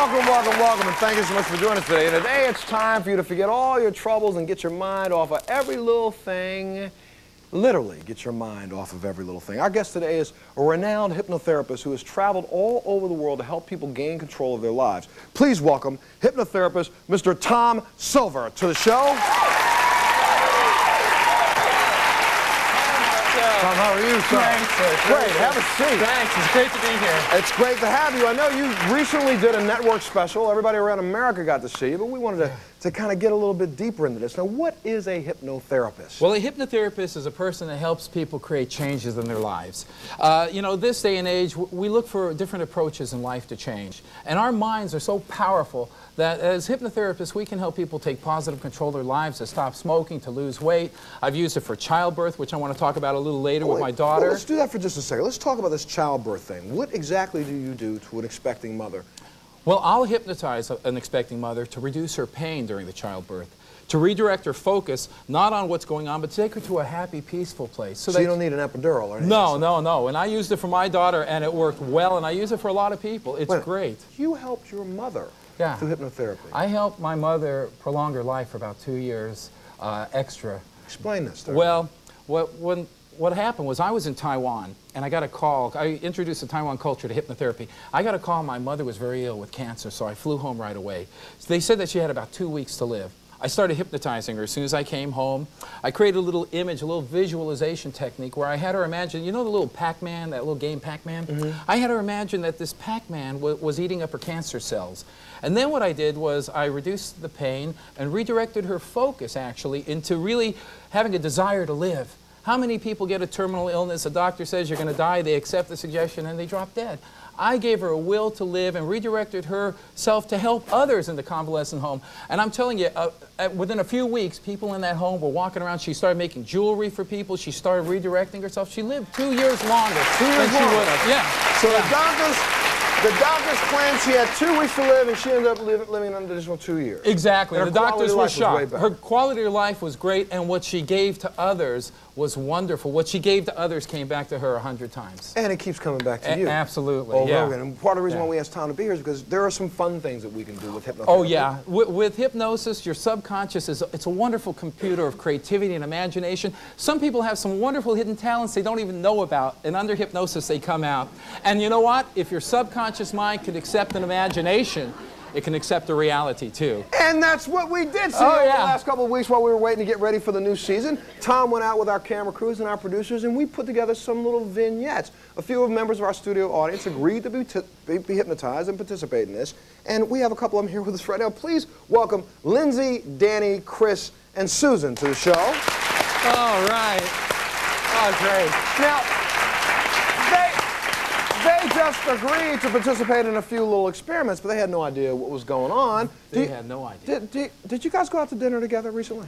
Welcome, and thank you so much for joining us today. And today it's time for you to forget all your troubles and get your mind off of every little thing. Literally, get your mind off of every little thing. Our guest today is a renowned hypnotherapist who has traveled all over the world to help people gain control of their lives. Please welcome hypnotherapist Mr. Tom Silver to the show. Tom, how are you, sir? Great, have a seat. Thanks, it's great to be here. It's great to have you. I know you recently did a network special. Everybody around America got to see you, but we wanted to kind of get a little bit deeper into this. Now, what is a hypnotherapist? Well, a hypnotherapist is a person that helps people create changes in their lives. You know, this day and age, we look for different approaches in life to change. And our minds are so powerful that as hypnotherapists, we can help people take positive control of their lives, to stop smoking, to lose weight. I've used it for childbirth, which I want to talk about a little later with my daughter. Well, let's do that for just a second. Let's talk about this childbirth thing. What exactly do you do to an expecting mother? Well, I'll hypnotize an expecting mother to reduce her pain during the childbirth, to redirect her focus not on what's going on, but to take her to a happy, peaceful place. So you don't need an epidural or anything? No. And I used it for my daughter, and it worked well, and I use it for a lot of people. It's great. You helped your mother through hypnotherapy. I helped my mother prolong her life for about 2 years extra. Explain this to her. Well, what happened was I was in Taiwan, and I got a call. I introduced the Taiwan culture to hypnotherapy. I got a call. My mother was very ill with cancer, so I flew home right away. So they said that she had about 2 weeks to live. I started hypnotizing her as soon as I came home. I created a little image, a little visualization technique where I had her imagine, you know the little Pac-Man, that little game Pac-Man? Mm-hmm. I had her imagine that this Pac-Man was eating up her cancer cells. And then what I did was I reduced the pain and redirected her focus, actually, into really having a desire to live. How many people get a terminal illness, a doctor says you're going to die, they accept the suggestion, and they drop dead? I gave her a will to live and redirected herself to help others in the convalescent home. And I'm telling you, within a few weeks, people in that home were walking around. She started making jewelry for people. She started redirecting herself. She lived 2 years longer than she would have. Yeah. So the doctors claimed she had 2 weeks to live, and she ended up living an additional 2 years. Exactly. The doctors were shocked. Her quality of life was great, and what she gave to others was wonderful. What she gave to others came back to her 100 times. And it keeps coming back to you. Absolutely. And part of the reason why we asked Tom to be here is because there are some fun things that we can do with hypnotherapy. Oh, yeah. With hypnosis, your subconscious it's a wonderful computer of creativity and imagination. Some people have some wonderful hidden talents they don't even know about, and under hypnosis they come out. And you know what? If your subconscious mind can accept an imagination, it can accept a reality, too. And that's what we did see over the last couple of weeks while we were waiting to get ready for the new season. Tom went out with our camera crews and our producers, and we put together some little vignettes. A few members of our studio audience agreed to be hypnotized and participate in this, and we have a couple of them here with us right now. Please welcome Lindsay, Danny, Chris, and Susan to the show. All right. Oh, great. Now, they just agreed to participate in a few little experiments, but they had no idea what was going on. They had no idea. Did you guys go out to dinner together recently?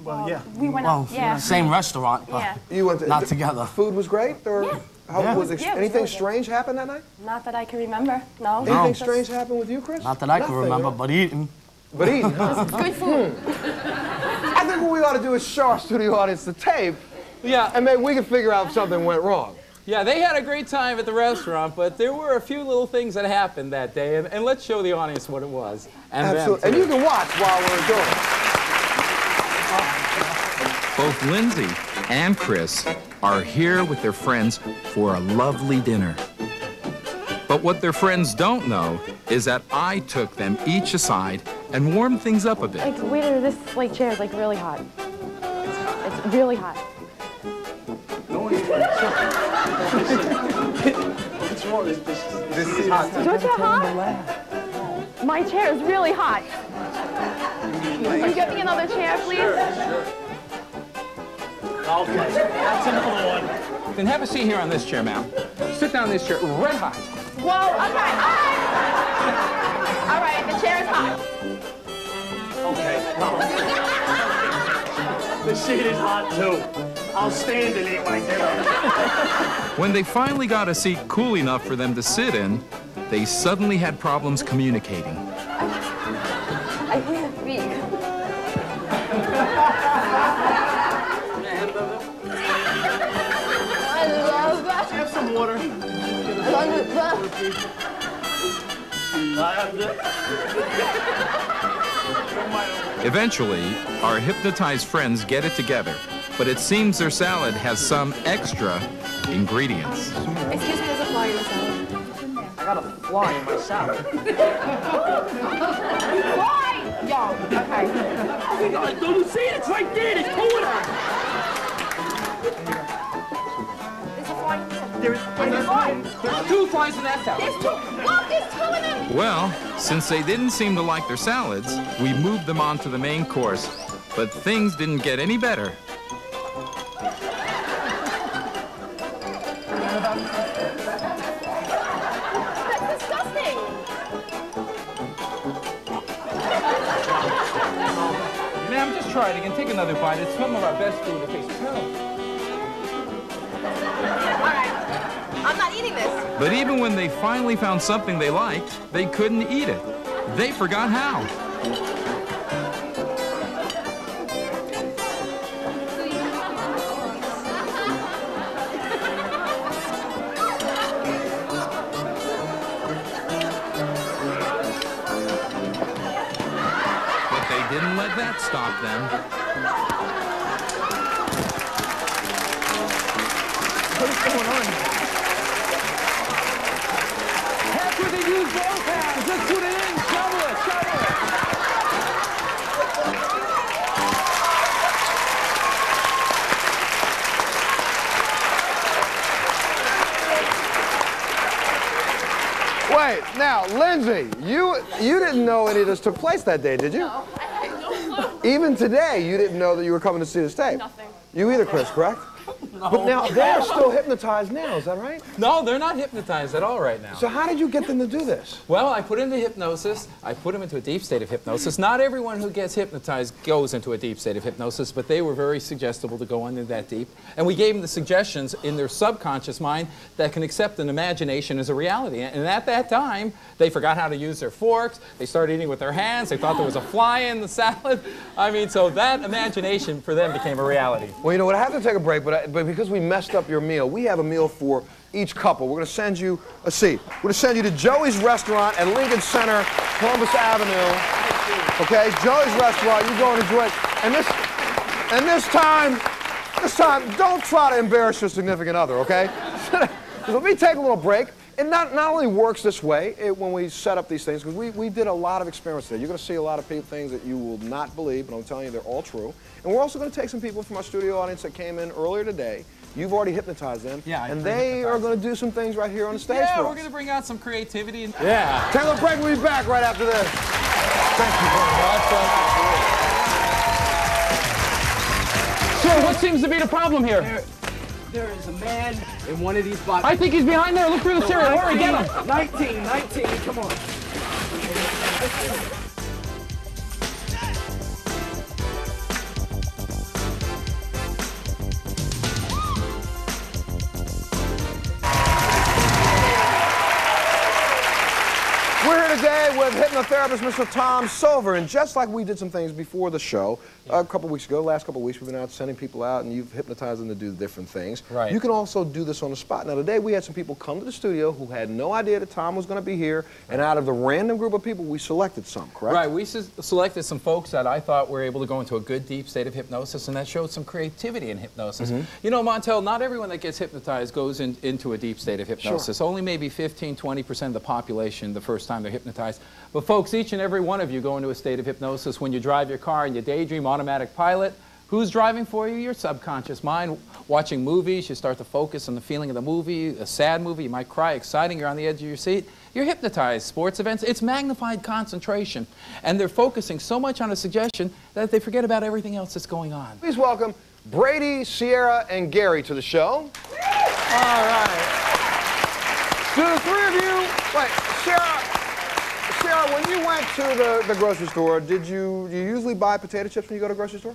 Well, yeah. We went out, Same restaurant, but you went to, not together. Food was great? Or anything strange happen that night? Not that I can remember, no. Anything strange happen with you, Chris? Not that I can remember, but eating. But eating, huh? Good food. I think what we ought to do is show our studio audience the tape. Yeah. And maybe we can figure out if something went wrong. Yeah, they had a great time at the restaurant, but there were a few little things that happened that day, and let's show the audience what it was. And absolutely. And you can watch while we're doing it. Both Lindsay and Chris are here with their friends for a lovely dinner. But what their friends don't know is that I took them each aside and warmed things up a bit. Like, waiter, this chair is like really hot. It's really hot. What's wrong? This is hot. Don't you hot? My chair is really hot. Can you get me another chair, please? Sure. Okay, that's another one. Then have a seat here on this chair, ma'am. Sit down in this chair, red hot. Whoa, okay, all right, the chair is hot. Okay, the seat is hot, too. I'll stand and eat my dinner. When they finally got a seat cool enough for them to sit in, they suddenly had problems communicating. I can't speak. I love that. Have some water. I love that. Eventually, our hypnotized friends get it together, but it seems their salad has some extra ingredients. Excuse me, there's a fly in the salad. I got a fly in my salad. Fly! Yo, okay. Don't you see it? It's right there. There's two of them. There's a fly in the salad. There's two flies in that salad. There's two. Look, there's two of them. Well, since they didn't seem to like their salads, we moved them on to the main course, but things didn't get any better. That's disgusting. Ma'am, just try it again. Take another bite. It's some of our best food. It tastes terrible. All right. I'm not eating this. But even when they finally found something they liked, they couldn't eat it. They forgot how. But they didn't let that stop them. What is going on here? Heck with it, use both hands. Let's put it in. Shovel it, shovel it. Wait, now, Lindsay, you didn't know any of this took place that day, did you? No, I had no clue. Even today, you didn't know that you were coming to see this tape. Nothing. You either, Chris, correct? But now, they're still hypnotized now, is that right? No, they're not hypnotized at all right now. So how did you get them to do this? Well, I put into hypnosis. I put them into a deep state of hypnosis. Not everyone who gets hypnotized goes into a deep state of hypnosis, but they were very suggestible to go into that deep. And we gave them the suggestions in their subconscious mind that can accept an imagination as a reality. And at that time, they forgot how to use their forks. They started eating with their hands. They thought there was a fly in the salad. I mean, so that imagination for them became a reality. Well, you know what, I have to take a break, but because we messed up your meal, we have a meal for each couple. We're going to send you a seat. We're going to send you to Joey's Restaurant at Lincoln Center, Columbus Avenue. Okay, Joey's Restaurant, you go and enjoy it. And this time, don't try to embarrass your significant other, okay? Let me take a little break. It not only works this way when we set up these things, because we did a lot of experiments there. You're going to see a lot of things that you will not believe, but I'm telling you they're all true. And we're also going to take some people from our studio audience that came in earlier today. You've already hypnotized them. Yeah, and they are going to do some things right here on the stage Yeah, for we're us. going to bring out some creativity. And Yeah. Take a little break. We'll be back right after this. Thank you very much. Sir, what seems to be the problem here? There is a man in one of these boxes. I think he's behind there. Look through the cereal. Hurry, get him. 19, come on. We're here today with hypnotherapist Mr. Tom Silver, and just like we did some things before the show, a couple weeks ago, last couple of weeks, we've been out sending people out, and you've hypnotized them to do different things. Right. You can also do this on the spot. Now, today we had some people come to the studio who had no idea that Tom was going to be here, and out of the random group of people, we selected some, correct? Right, we selected some folks that I thought were able to go into a good deep state of hypnosis, and that showed some creativity in hypnosis. You know, Montel, not everyone that gets hypnotized goes into a deep state of hypnosis. Sure. Only maybe 15, 20% of the population the first time they're hypnotized. But folks, each and every one of you go into a state of hypnosis when you drive your car and you daydream, automatic pilot. Who's driving for you? Your subconscious mind. Watching movies, you start to focus on the feeling of the movie. A sad movie, you might cry, exciting, you're on the edge of your seat. You're hypnotized. Sports events, it's magnified concentration. And they're focusing so much on a suggestion that they forget about everything else that's going on. Please welcome Brady, Sierra, and Gary to the show. All right. To the three of you, wait, Sarah, when you went to the grocery store, do you usually buy potato chips when you go to the grocery store?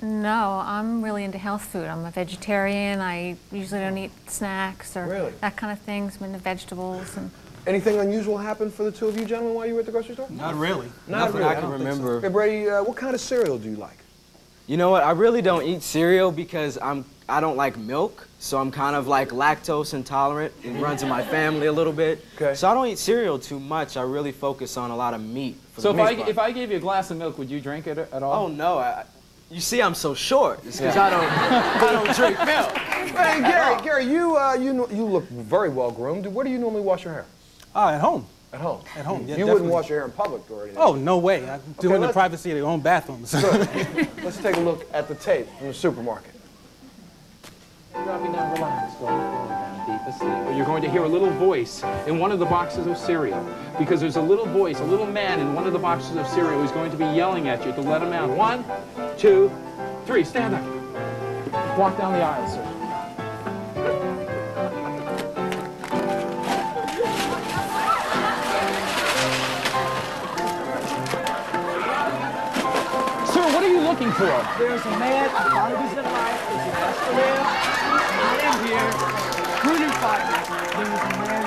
No, I'm really into health food. I'm a vegetarian. I usually don't eat snacks or that kind of things. I'm into vegetables. And Anything unusual happened for the two of you gentlemen while you were at the grocery store? Not really. Not really. I can remember. Okay, Brady, what kind of cereal do you like? You know what? I really don't eat cereal because I I don't like milk, so I'm kind of like lactose intolerant. It runs in my family a little bit. Okay. So I don't eat cereal too much. I really focus on a lot of meat. So if I gave you a glass of milk, would you drink it at all? Oh no, you see I'm so short. It's because I don't drink milk. Hey, Gary, you look very well groomed. Where do you normally wash your hair? At home. At home? At home, yeah, You wouldn't wash your hair in public or anything? Oh, no way. I do it in the privacy of their own bathrooms. Good. Let's take a look at the tape from the supermarket. Drop me down, relax. Go down, deep asleep. But you're going to hear a little voice in one of the boxes of cereal, because there's a little voice, a little man in one of the boxes of cereal who's going to be yelling at you to let him out. 1, 2, 3. Stand up. Walk down the aisle, sir. What are you looking for? There's a man, I thought he was in life, there's an escalator, I am here, Gruden Fighter. There was a man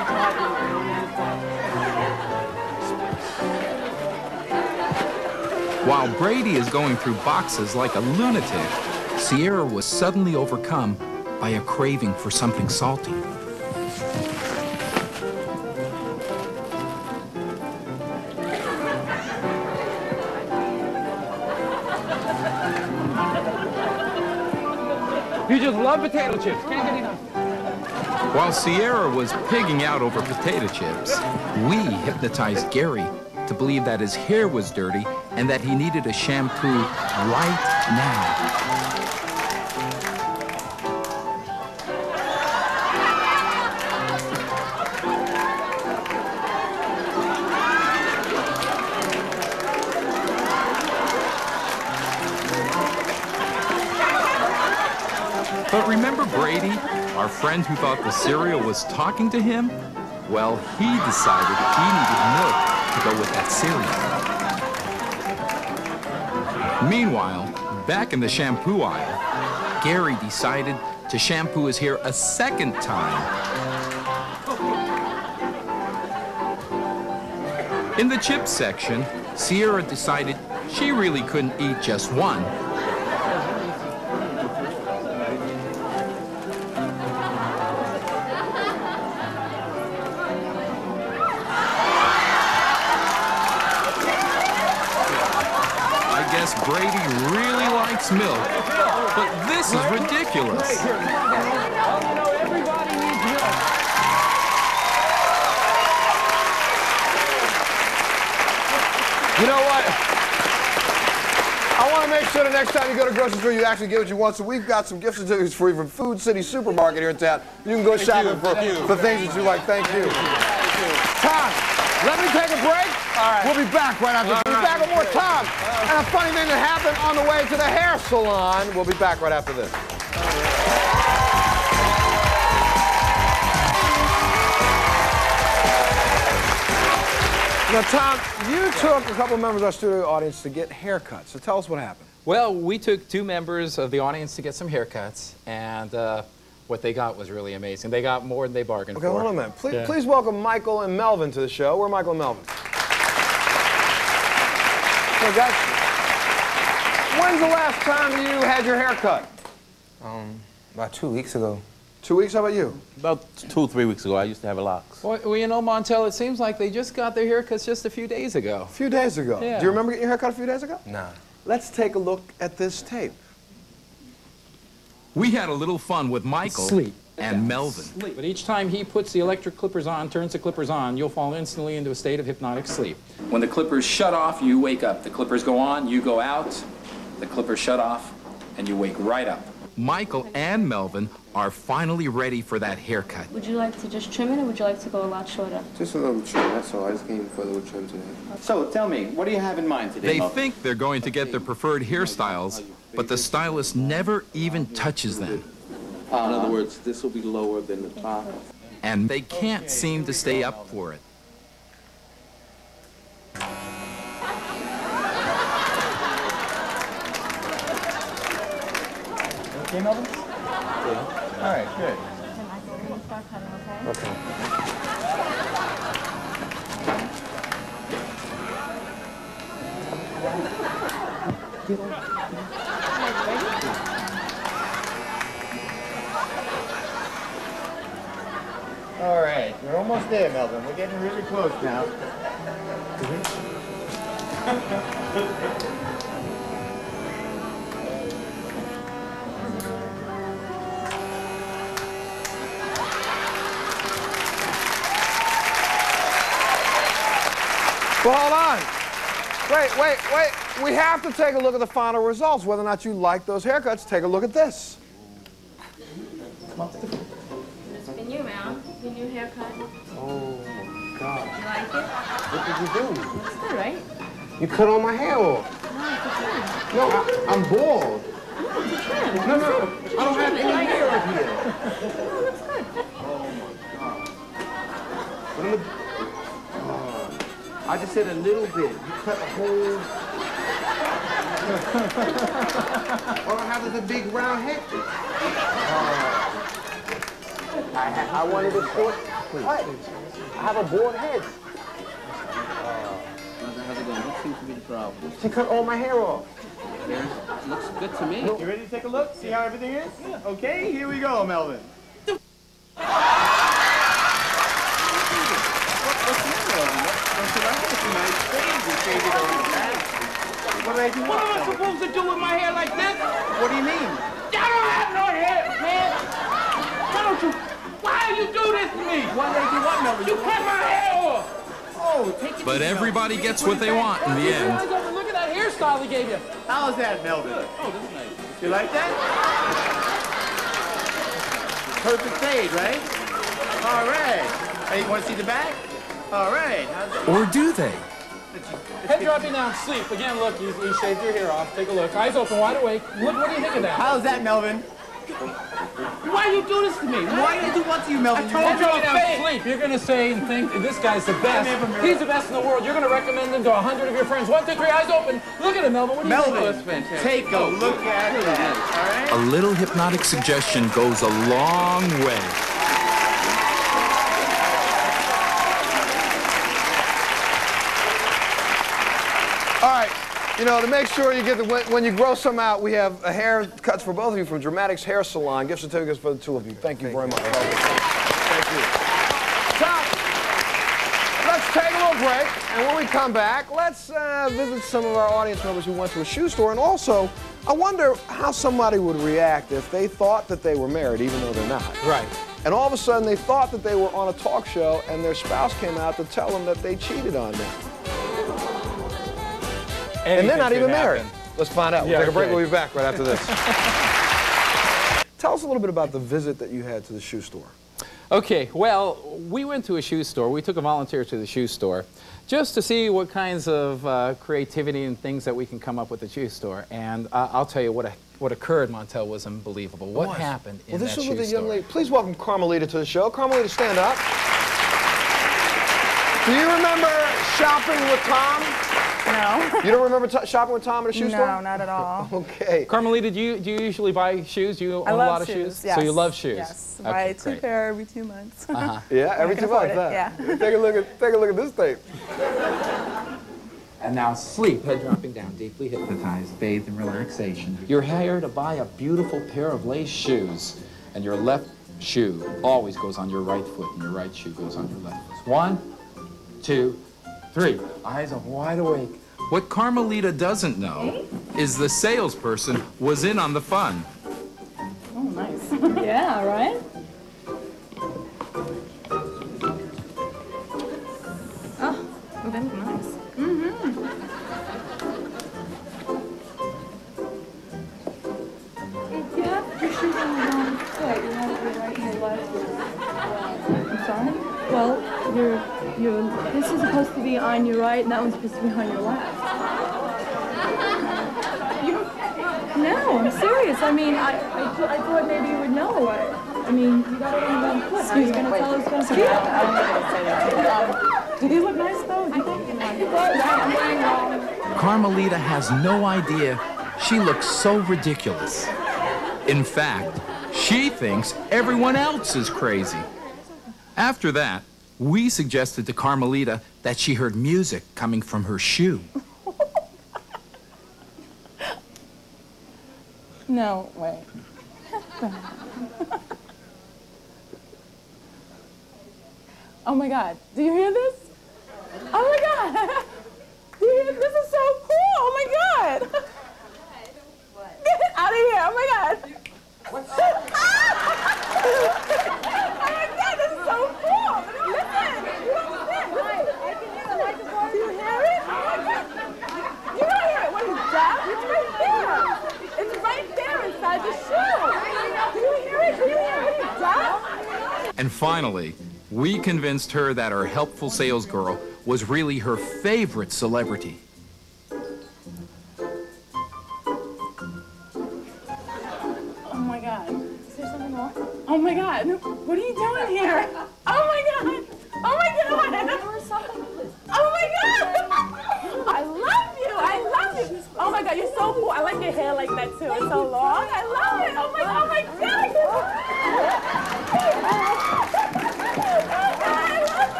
fighting. While Brady is going through boxes like a lunatic, Sierra was suddenly overcome by a craving for something salty. You just love potato chips. Can't get enough. While Sierra was pigging out over potato chips, we hypnotized Gary to believe that his hair was dirty and that he needed a shampoo right now. But remember Brady, our friend who thought the cereal was talking to him? Well, he decided he needed milk to go with that cereal. Meanwhile, back in the shampoo aisle, Gary decided to shampoo his hair a second time. In the chips section, Sierra decided she really couldn't eat just one. Brady really likes milk, but this is ridiculous. Everybody needs milk. You know what? I want to make sure the next time you go to the grocery store, you actually get what you want. So we've got some gift certificates for you from Food City Supermarket here in town. You can go shopping for things that you like. Thank you. Tom, let me take a break. All right. We'll be back right after this. We'll be back with more Tom. And a funny thing that happened on the way to the hair salon. We'll be back right after this. Now, Tom, you took a couple of members of our studio audience to get haircuts. So tell us what happened. Well, we took 2 members of the audience to get some haircuts, and what they got was really amazing. They got more than they bargained for. Okay, hold on a minute. Please welcome Michael and Melvin to the show. Where are Michael and Melvin? So, guys, when's the last time you had your hair cut? About 2 weeks ago. 2 weeks? How about you? About 2 or 3 weeks ago. I used to have locks. Well, you know, Montel, it seems like they just got their haircuts just a few days ago. A few days ago? Yeah. Do you remember getting your hair cut a few days ago? Nah. Let's take a look at this tape. We had a little fun with Michael and Melvin. Sleep. But each time he puts the electric clippers on, turns the clippers on, you'll fall instantly into a state of hypnotic sleep. When the clippers shut off, you wake up. The clippers go on, you go out, the clippers shut off, and you wake right up. Michael and Melvin are finally ready for that haircut. Would you like to just trim it, or would you like to go a lot shorter? Just a little trim, that's all. I just came for a little trim today. So, tell me, what do you have in mind today, They Melvin? think they're going to get their preferred hairstyles, but the stylist never even touches them. In other words, this will be lower than the top. And they can't seem to stay up for it. Okay, Melvin? Yeah. All right, good. Okay. All right, we're almost there, Melvin. We're getting really close now. Well, hold on. Wait. We have to take a look at the final results. Whether or not you like those haircuts, take a look at this. It's been you, Mal. Your new haircut. Oh, my God. You like it? What did you do? It's good, right? You cut all my hair off. No, it's a trim. No, I'm bald. No, it's a trim. No, I don't have any hair up here. No, it looks good. What am I... I just said a little bit. You cut a whole... All I have is a big round head. I wanted a short... What? I have a bald head. How's it going? What seems to be the problem? She cut all my hair off. Looks good to me. You ready to take a look? See how everything is? Yeah. Okay, here we go, Melvin. What am I supposed to do with my hair like this? What do you mean? I don't have no hair, man. Why do you do this to me? Why did I do what, Melvin? You cut my hair off. Oh, take it. But everybody gets what they want in the end. Look at that hairstyle he gave you. How's that, Melvin? Oh, this is nice. You like that? Perfect fade, right? All right. Hey, you want to see the back? All right. Or do they? Head dropping down, sleep. Again, look, you shaved your hair off. Take a look. Eyes open, wide awake. Look, what do you think of that? How's that, Melvin? Why do you do this to me? Why did you do what to you, Melvin? I told you down, sleep. You're going to say and think this guy's the best. He's the best in the world. You're going to recommend him to 100 of your friends. 1, 2, 3, eyes open. Look at him, Melvin. What do you think? Melvin, take a look at that, all right? A little hypnotic suggestion goes a long way. All right, you know, to make sure you get the, when you grow some out, we have haircuts for both of you from Dramatics Hair Salon. Gift certificates for the two of you. Thank you very much. Thank you. So, let's take a little break, and when we come back, let's visit some of our audience members who went to a shoe store, and also, I wonder how somebody would react if they thought that they were married, even though they're not. Right. And all of a sudden, they thought that they were on a talk show, and their spouse came out to tell them that they cheated on them. And they're not even married. Let's find out. We'll take a break. We'll be back right after this. Tell us a little bit about the visit that you had to the shoe store. Okay, well, we went to a shoe store. We took a volunteer to the shoe store just to see what kinds of creativity and things that we can come up with at the shoe store. And I'll tell you what occurred, Montel, was unbelievable. What happened in that shoe store? Well, this was with a young lady. Please welcome Carmelita to the show. Carmelita, stand up. Do you remember shopping with Tom? No. You don't remember shopping with Tom at a shoe store? No, not at all. Okay. Carmelita, do you usually buy shoes? Do you own a lot of shoes? Yes. So you love shoes? Yes. Okay, Buy 2 great. pair every 2 months. Yeah, every 2 months. Yeah. Take a look at this tape. And now sleep, head dropping down, deeply hypnotized, bathed in relaxation. You're hired to buy a beautiful pair of lace shoes, and your left shoe always goes on your right foot, and your right shoe goes on your left foot. 1, 2, 3. Eyes are wide awake. What Carmelita doesn't know is the salesperson was in on the fun. Oh, nice. Yeah, right? Oh, that's nice. If you have your shoes on the wrong foot, you have your right and your left. I'm sorry? Well, this is supposed to be on your right, and that one's supposed to be on your left. No, I'm serious. I mean, I thought maybe you would know. I mean, you got it on the wrong foot. How are you going to tell us what's here? I'm not going to say that. Do these look nice, though? I think I'm wearing wrong. Carmelita has no idea she looks so ridiculous. In fact, she thinks everyone else is crazy. After that, we suggested to Carmelita that she heard music coming from her shoe. No, wait. Oh my God. Do you hear this? Oh my God. Do you hear this? This is so cool. Oh my God. Get it out of here. Oh my God. What's that? Oh my God, this is so cool. Listen. You don't listen. I can hear the light the bar. Do you hear it? Oh my God. You don't hear it when it's deaf? It's right there. It's right there inside the shoe. Do you hear it? Do you hear it? It's deaf? And finally, we convinced her that our helpful sales girl was really her favorite celebrity. Oh my God. Is there something more? Oh my God. What are you doing here? Oh my God. Oh my God. Oh my God. I love you. I love you. Oh my God, you're so cool. I like your hair like that too. It's so long. I love it. Oh my God.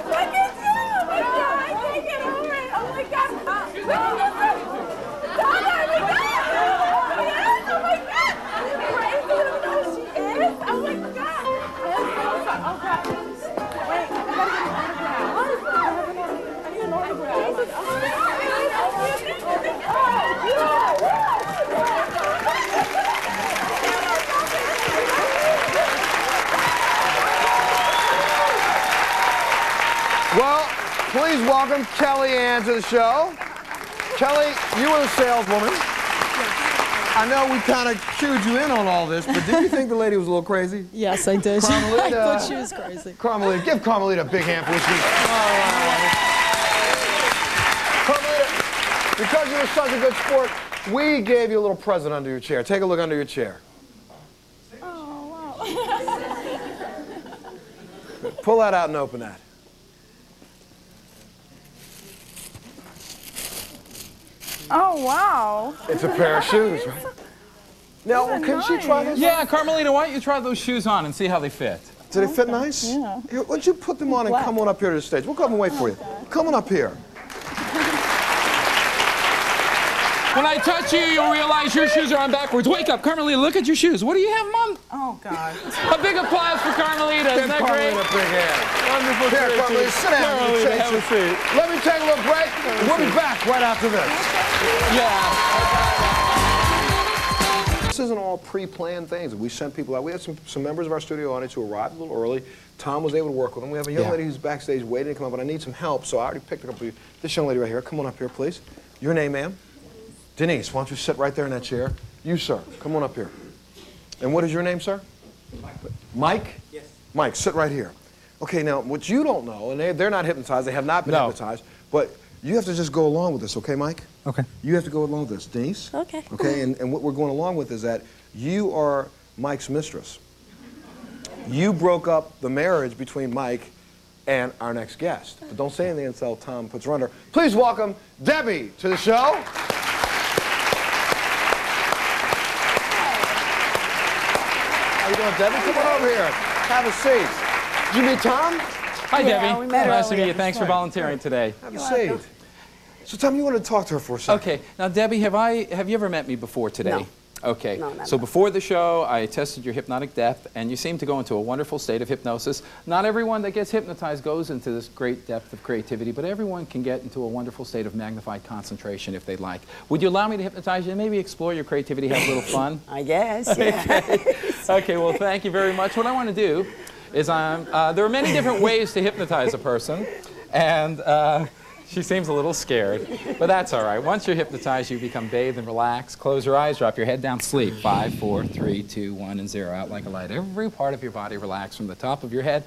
Look at you. Oh my God. I can't get over it. Oh my God. Look at this. Oh my God. Yes. Oh my God. Crazy. You don't know who she is? Oh my God. I am so sorry. Oh God. Wait. I gotta get an autograph. I need an autograph. Well, please welcome Kelly Ann to the show. Kelly, you were the saleswoman. I know we kind of cued you in on all this, but did you think the lady was a little crazy? Yes, I did. Carmelita, I thought she was crazy. Carmelita, give Carmelita a big hand for what she Carmelita, because you were such a good sport, we gave you a little present under your chair. Take a look under your chair. Oh, wow. Pull that out and open that. Oh, wow. It's a pair of shoes, right? Now, can she try those? Yeah, Carmelita, why don't you try those shoes on and see how they fit? Do they fit nice? Yeah. Here, why don't you put them on and come on up here to the stage? We'll come and wait for you. Come on up here. When I touch you, you'll realize your shoes are on backwards. Wake up, Carmelita, look at your shoes. What do you have, Mom? Oh, God. A big applause for Carmelita. Isn't that great? Carmelita a big hand. Wonderful. Here, Carmelita, sit down. Carmelita, have a seat. Let me take a little break. We'll be back right after this. Yeah. This isn't all pre-planned things. We sent people out. We had some members of our studio audience who arrived a little early. Tom was able to work with them. We have a young lady who's backstage waiting to come up, and I need some help, so I already picked up this young lady right here. Come on up here, please. Your name, ma'am? Denise, why don't you sit right there in that chair? You, sir, come on up here. And what is your name, sir? Mike. Mike? Yes. Mike, sit right here. Okay, now, what you don't know, and they're not hypnotized, they have not been hypnotized, but you have to just go along with this, okay, Mike? Okay. You have to go along with this. Denise? Okay. Okay, and what we're going along with is that you are Mike's mistress. You broke up the marriage between Mike and our next guest. But don't say anything until Tom puts her under. Please welcome Debbie to the show. How you doing, Debbie? Come on over here. Have a seat. Did you meet Tom? Hi, Debbie. we met Nice to earlier. meet you. Thanks for volunteering today. Have a seat. So, Tom, you want to talk to her for a second? Okay. Now, Debbie, have you ever met me before today? No. Okay. No, not so before the show, I tested your hypnotic depth, and you seem to go into a wonderful state of hypnosis. Not everyone that gets hypnotized goes into this great depth of creativity, but everyone can get into a wonderful state of magnified concentration if they'd like. Would you allow me to hypnotize you and maybe explore your creativity, have a little fun? I guess, yeah. Okay, well, thank you very much. What I want to do is there are many different ways to hypnotize a person, and she seems a little scared, but that's all right. Once you're hypnotized, you become bathed and relaxed. Close your eyes, drop your head down, sleep. 5, 4, 3, 2, 1, and 0, out like a light. Every part of your body relax from the top of your head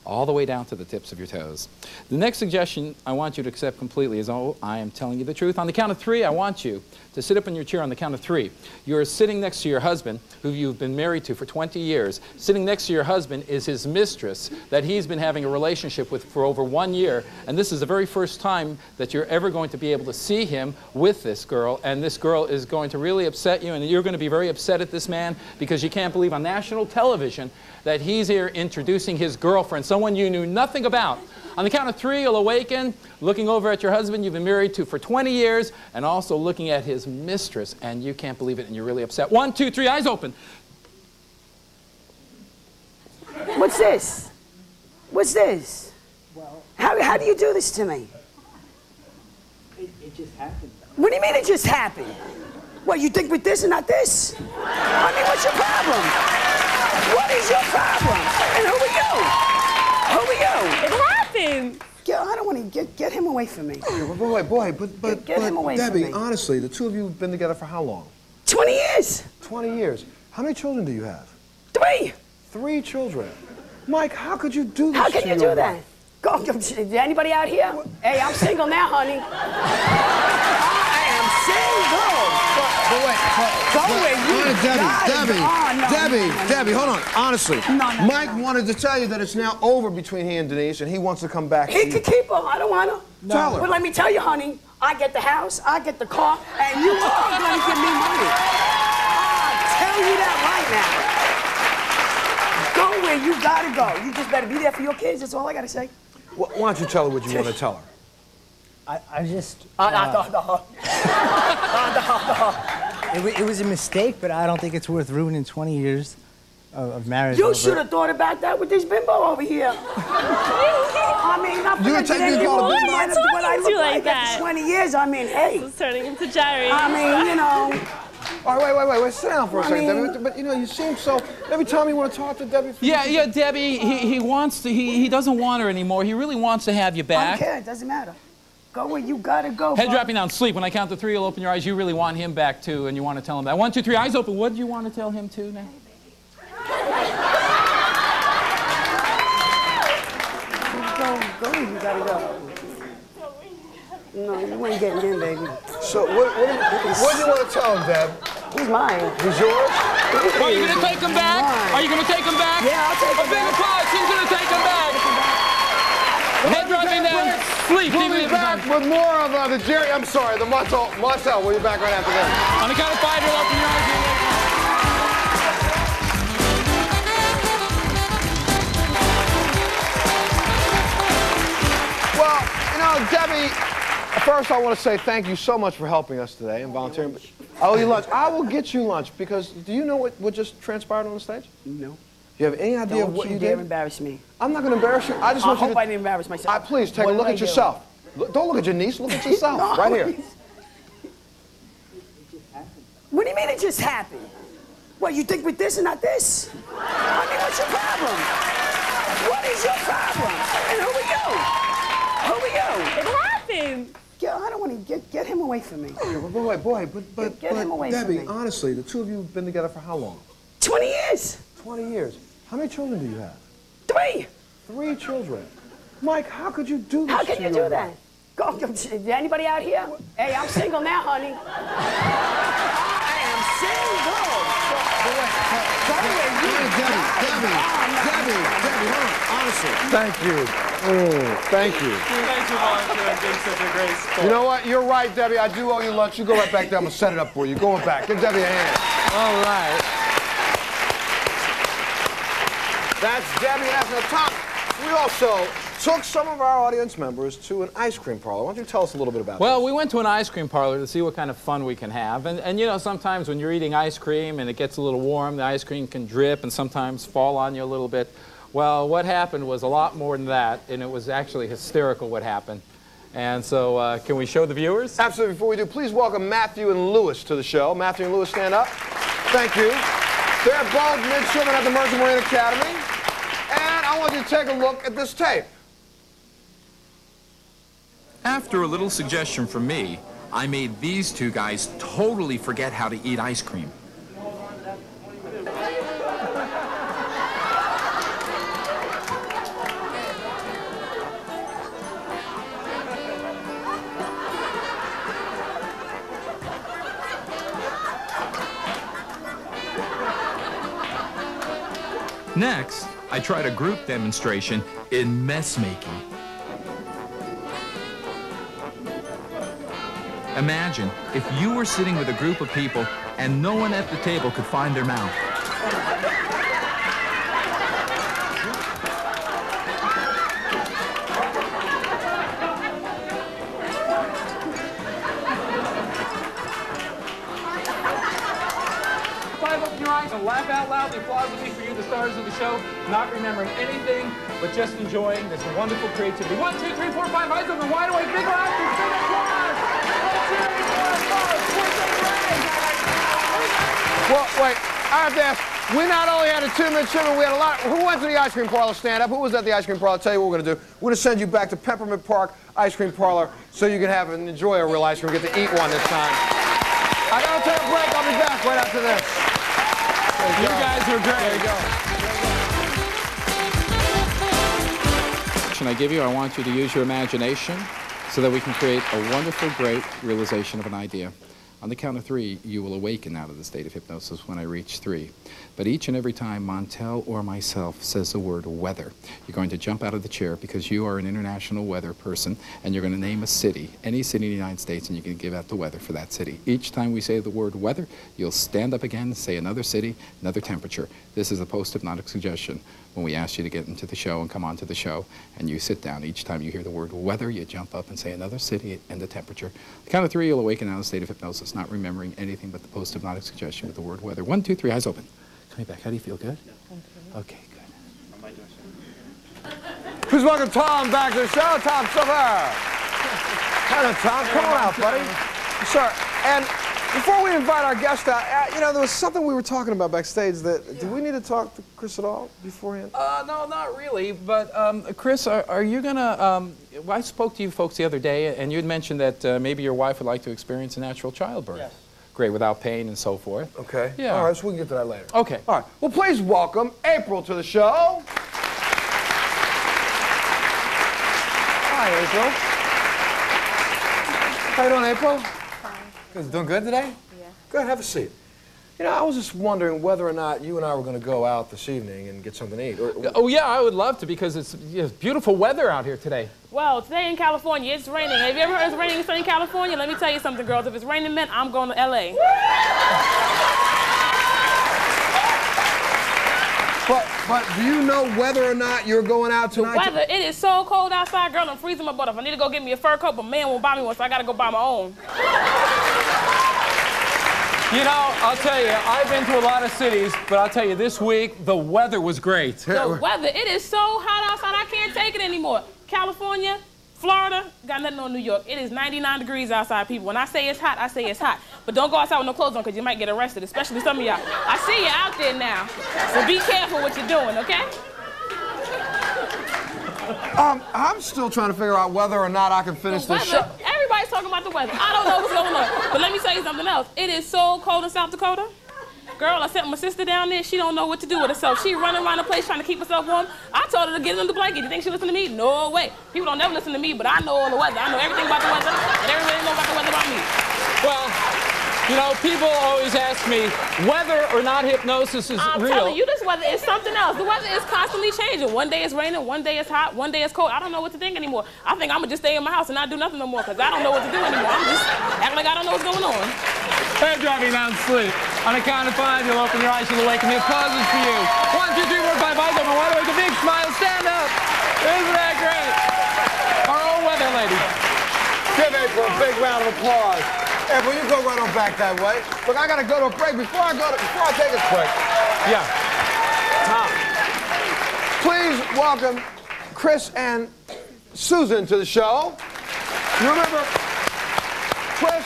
all the way down to the tips of your toes. The next suggestion I want you to accept completely is, oh, I am telling you the truth. On the count of 3, I want you to sit up in your chair on the count of 3. You're sitting next to your husband, who you've been married to for 20 years. Sitting next to your husband is his mistress that he's been having a relationship with for over 1 year. And this is the very first time that you're ever going to be able to see him with this girl. And this girl is going to really upset you, and you're going to be very upset at this man because you can't believe on national television that he's here introducing his girlfriend, someone you knew nothing about. On the count of 3, you'll awaken, looking over at your husband you've been married to for 20 years, and also looking at his mistress, and you can't believe it, and you're really upset. 1, 2, 3, eyes open. What's this? What's this? Well, how do you do this to me? it just happened. What do you mean it just happened? What, you think with this and not this? I mean, what's your problem? What is your problem? And who are you? Who are you? It happened. I don't want to get him away from me. Get him away Debbie, from me. honestly, the two of you have been together for how long? 20 years. 20 years. How many children do you have? 3. 3 children. Mike, how could you do this How can to you your do that? wife? Go, is there anybody out here? Hey, I'm single now, honey. I am single. Debbie, hold on. Honestly, Mike wanted to tell you that it's now over between he and Denise, and he wants to come back. He could keep her. I don't want her. Tell her. But let me tell you, honey, I get the house, I get the car, and you are going to give me money. I'll tell you that right now. Go where you gotta go. You just better be there for your kids. That's all I gotta say. Why don't you tell her what you want to tell her? I just... It was a mistake, but I don't think it's worth ruining 20 years of marriage. You should have thought about that with this bimbo over here. I mean, not You forget take me to call a bimbo? mind what I look like after 20 years. I mean, hey. It's turning into Jerry. I mean, you know. All right, wait. Sit down for a second, Debbie. But, you know, you seem so... Every time you want to talk to Debbie... Yeah, Debbie, he wants to... He doesn't want her anymore. He really wants to have you I back. don't care. It doesn't matter. Go where you gotta go. Head dropping down, sleep. When I count to 3, you'll open your eyes. You really want him back, too, and you want to tell him that. 1, 2, 3, eyes open. What do you want to tell him, too, now? Go where you gotta go. No, you ain't getting in, baby. So, what do you want to tell him, Deb? He's mine. He's yours? Are you going to take him back? Are you going to take him back? Yeah, I'll take him back. A big applause. She's going to take him back. Head dropping down, sleep. We'll be back with more of the Jerry... I'm sorry, the Montel. We'll be back right after this. On the count of 5, you'll open your eyes. Well, you know, Debbie, first I want to say thank you so much for helping us today and volunteering. I owe you lunch. I will get you lunch because do you know what just transpired on the stage? No. Do you have any idea of what you did? Don't embarrass me. I'm not going to embarrass you. I just want you to... I hope I didn't embarrass myself. Please, take a look at yourself. Don't look at your niece. Look at yourself. No, right here. What do you mean it just happened? What, you think with this and not this? I mean, what's your problem? What is your problem? And who are you? Who are you? It happened. I don't want to get him away from me. But get him away Debbie, from me. honestly, the two of you have been together for how long? 20 years. 20 years. How many children do you have? 3. 3 children. Mike, how could you do this How can you do that? Go, is there anybody out here? Hey, I'm single now, honey. I am single. Debbie, hold on. Honestly, thank you. Thank you. Thanks for volunteering, being such a great sport. You know what? You're right, Debbie. I do owe you lunch. You go right back there. I'm going to set it up for you. Going back. Give Debbie a hand. All right. That's Debbie as the top. We also took some of our audience members to an ice cream parlor. Why don't you tell us a little bit about Well, we went to an ice cream parlor to see what kind of fun we can have. And you know, sometimes when you're eating ice cream and it gets a little warm, the ice cream can drip and sometimes fall on you a little bit. Well, what happened was a lot more than that, and it was actually hysterical what happened. And so, can we show the viewers? Absolutely. Before we do, please welcome Matthew and Lewis to the show. Matthew and Lewis, stand up. Thank you. They're both midshipmen at the Merchant Marine Academy. And I want you to take a look at this tape. After a little suggestion from me, I made these two guys totally forget how to eat ice cream. Next, I tried a group demonstration in mess making. Imagine if you were sitting with a group of people and no one at the table could find their mouth. Open your eyes and laugh out loud. The applause will be for you. the stars of the show, not remembering anything, but just enjoying this wonderful creativity. 1, 2, 3, 4, 5, eyes open, wide awake, big laughter, big applause. Well, wait, I have to ask. We not only had a 2-minute shipment, we had a lot. Who went to the ice cream parlor stand up? Who was at the ice cream parlor? I'll tell you what we're going to do. We're going to send you back to Peppermint Park Ice Cream Parlor so you can have and enjoy a real ice cream. Get to eat one this time. I got to take a break. I'll be back right after this. You guys are great. There you go. I give you, I want you to use your imagination so that we can create a wonderful, great realization of an idea. On the count of 3, you will awaken out of the state of hypnosis when I reach 3. But each and every time Montel or myself says the word weather, you're going to jump out of the chair because you are an international weather person, and you're going to name a city, any city in the United States, and you can give out the weather for that city. Each time we say the word weather, you'll stand up again, say another city, another temperature. This is a post-hypnotic suggestion. When we ask you to get into the show and come on to the show, and you sit down, each time you hear the word weather, you jump up and say another city and the temperature. The count of 3, you'll awaken out of the state of hypnosis, not remembering anything but the post-hypnotic suggestion with the word weather. 1, 2, 3, eyes open. Come back. How do you feel? Good? Okay, good. Please welcome Tom back to the show. Tom Silver. Hello, Tom. Come on out, buddy. Sir, and before we invite our guest out, you know, there was something we were talking about backstage that, do we need to talk to Chris at all beforehand? No, not really, but Chris, are you gonna, well, I spoke to you folks the other day, and you had mentioned that maybe your wife would like to experience a natural childbirth. Yes. Great, without pain and so forth. Okay. Yeah. All right, so we can get to that later. Okay. All right. Well, please welcome April to the show. Hi, April. How you doing, April? Fine. Good. Doing good today? Yeah. Good. Have a seat. You know, I was just wondering whether or not you and I were going to go out this evening and get something to eat. Oh, yeah, I would love to because it's beautiful weather out here today. Well, today in California, it's raining. Have you ever heard it's raining in California? Let me tell you something, girls. If it's raining, man, I'm going to L.A. But do you know whether or not you're going out tonight? The weather, it is so cold outside, girl. I'm freezing my butt off. I need to go get me a fur coat, but man won't buy me one, so I got to go buy my own. You know, I'll tell you, I've been to a lot of cities, but I'll tell you, this week, the weather was great. The weather, it is so hot outside, I can't take it anymore. California, Florida, got nothing on New York. It is 99 degrees outside, people. When I say it's hot, I say it's hot. But don't go outside with no clothes on, because you might get arrested, especially some of y'all. I see you out there now, so be careful what you're doing, okay? I'm still trying to figure out whether or not I can finish this show. Everybody's talking about the weather. I don't know what's going on. But let me tell you something else. It is so cold in South Dakota. Girl, I sent my sister down there. She don't know what to do with herself. She running around the place trying to keep herself warm. I told her to get under the blanket. You think she listen to me? No way. People don't never listen to me, but I know all the weather. I know everything about the weather, and everybody knows about the weather about me. Well, you know, people always ask me whether or not hypnosis is real. I'm telling you, this weather is something else. The weather is constantly changing. One day it's raining, one day it's hot, one day it's cold. I don't know what to think anymore. I think I'm going to just stay in my house and not do nothing no more because I don't know what to do anymore. I'm just acting like I don't know what's going on. They're driving down to sleep. On a count of 5, you'll open your eyes, you'll awaken. The applause is for you. 1, 2, 3, 4, 5, eyes open, wide awake, a big smile, stand up. Isn't that great? Our own weather lady. Give April a big round of applause. April, you go right on back that way. Look, I got to go to a break. Before I take a break. Yeah. Tom, please welcome Chris and Susan to the show. You remember Chris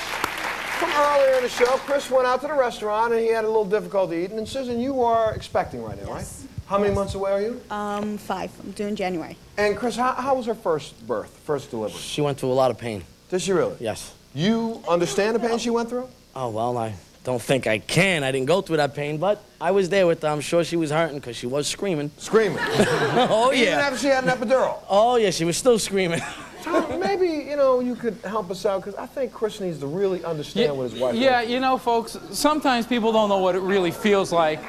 from earlier in the show? Chris went out to the restaurant and he had a little difficulty eating. And Susan, you are expecting right now, right? How many months away are you? 5. I'm due in January. And Chris, how was her first birth, first delivery? She went through a lot of pain. Did she really? Yes. You understand the pain she went through? Oh, well, I don't think I can. I didn't go through that pain, but I was there with her. I'm sure she was hurting because she was screaming. Screaming? Oh, yeah. Even after she had an epidural? Oh, yeah, she was still screaming. Tom, maybe, you know, you could help us out because I think Chris needs to really understand what his wife Yeah, you know, folks, sometimes people don't know what it really feels like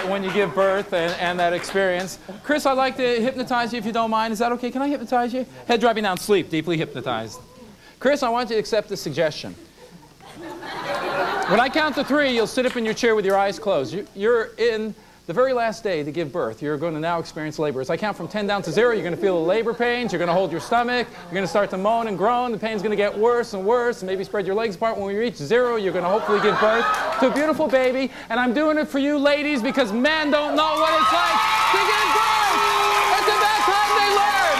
when you give birth and that experience. Chris, I'd like to hypnotize you if you don't mind. Is that okay? Can I hypnotize you? Head driving down, sleep, deeply hypnotized. Chris, I want you to accept this suggestion. When I count to 3, you'll sit up in your chair with your eyes closed. You're in The very last day to give birth, you're going to now experience labor. As I count from 10 down to 0, you're going to feel the labor pains. You're going to hold your stomach. You're going to start to moan and groan. The pain's going to get worse and worse. And maybe spread your legs apart. When we reach 0, you're going to hopefully give birth to a beautiful baby. And I'm doing it for you ladies because men don't know what it's like to give birth. It's about time they learn.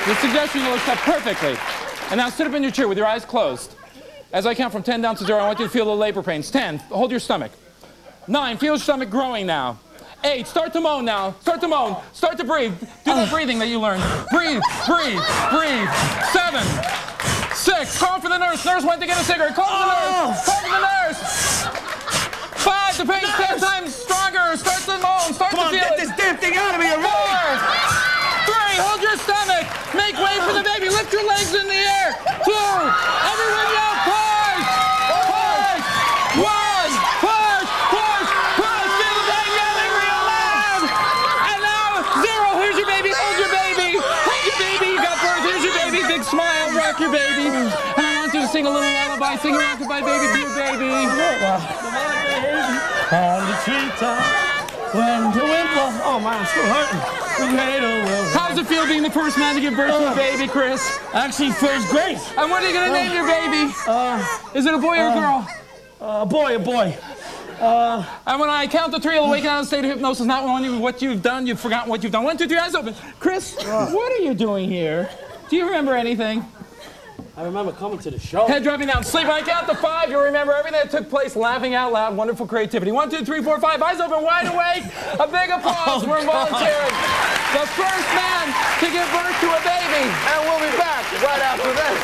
The suggestion will accept perfectly. And now sit up in your chair with your eyes closed. As I count from 10 down to 0, I want you to feel the labor pains. 10, hold your stomach. 9, feel your stomach growing now. 8, start to moan now. Start to moan. Start to breathe. Do that breathing that you learned. Breathe, breathe, breathe. 7, 6, call for the nurse. Nurse went to get a cigarette. Call for the nurse. Call for the nurse. 5, the pain's 10 times stronger. Start to moan. Start to feel it. Come on, get this damn thing out of me already. 4, 3, hold your stomach. Make way for the baby. Lift your legs in the air. 2, everyone yell, push! Push! 1, push! Push! Push! Feel the baby yelling real loud! And now, 0, here's your baby. Hold your baby. Hold your baby. You got birth. Here's your baby. Big smile. Rock your baby. And I want you to sing a little lullaby. Sing a rockabye baby to your baby. On the treetop, when the wind blows. Oh man, I'm still hurting. How does it feel being the first man to give birth to a baby, Chris? Actually, feels great. And what are you going to name your baby? Is it a boy or a girl? A boy. And when I count to 3, you'll awaken out of a state of hypnosis, not knowing what you've done. You've forgotten what you've done. 1, 2, 3, eyes open. Chris, what are you doing here? Do you remember anything? I remember coming to the show. Head dropping down. Sleep. When I count to 5, you'll remember everything that took place, laughing out loud, wonderful creativity. 1, 2, 3, 4, 5, eyes open, wide awake. A big applause for volunteering. The first man to give birth to a baby. And we'll be back right after this.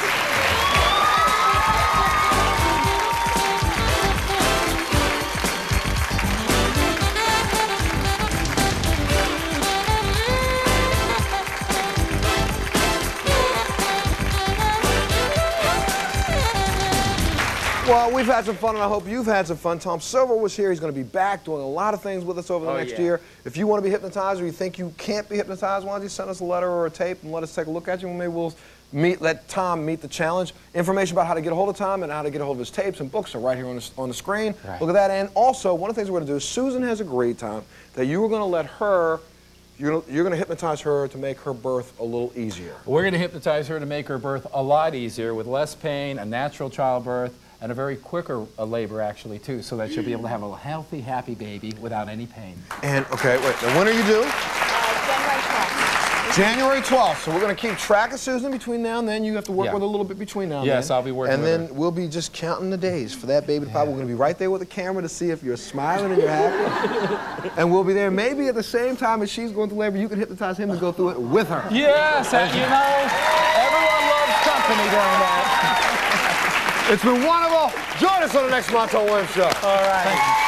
Well, we've had some fun, and I hope you've had some fun. Tom Silver was here. He's going to be back doing a lot of things with us over the next year. If you want to be hypnotized or you think you can't be hypnotized, why don't you send us a letter or a tape and let us take a look at you, and maybe we'll let Tom meet the challenge. Information about how to get a hold of Tom and how to get a hold of his tapes and books are right here on the screen. Right. Look at that. And also, one of the things we're going to do is Susan has agreed, Tom, that you were going to let her, you're going to hypnotize her to make her birth a little easier. We're going to hypnotize her to make her birth a lot easier with less pain, a natural childbirth, and a very quicker labor, actually, too, so that she'll be able to have a healthy, happy baby without any pain. And, okay, wait, now when are you due? January 12th. So we're going to keep track of Susan between now and then. You have to work with her a little bit between now and then. Yes, I'll be working with her. And then we'll be just counting the days for that baby to pop. We're going to be right there with the camera to see if you're smiling and you're happy. And we'll be there maybe at the same time as she's going through labor. You can hypnotize him to go through it with her. Yes, and you know, everyone loves company during that. It's been wonderful. Join us on the next Montel Williams show. All right. Thank you.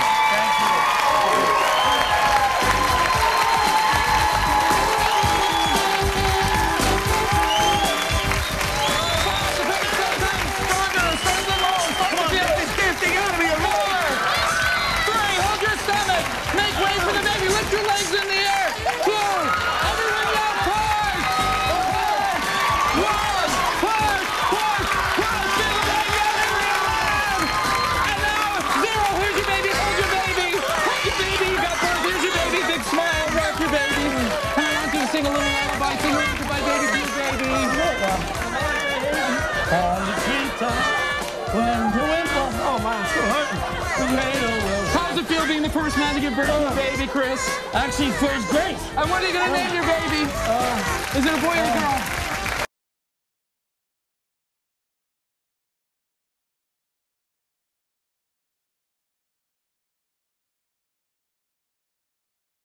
How does it feel being the first man to give birth to a baby, Chris? Actually, feels great. And what are you going to name your baby? Is it a boy or a girl?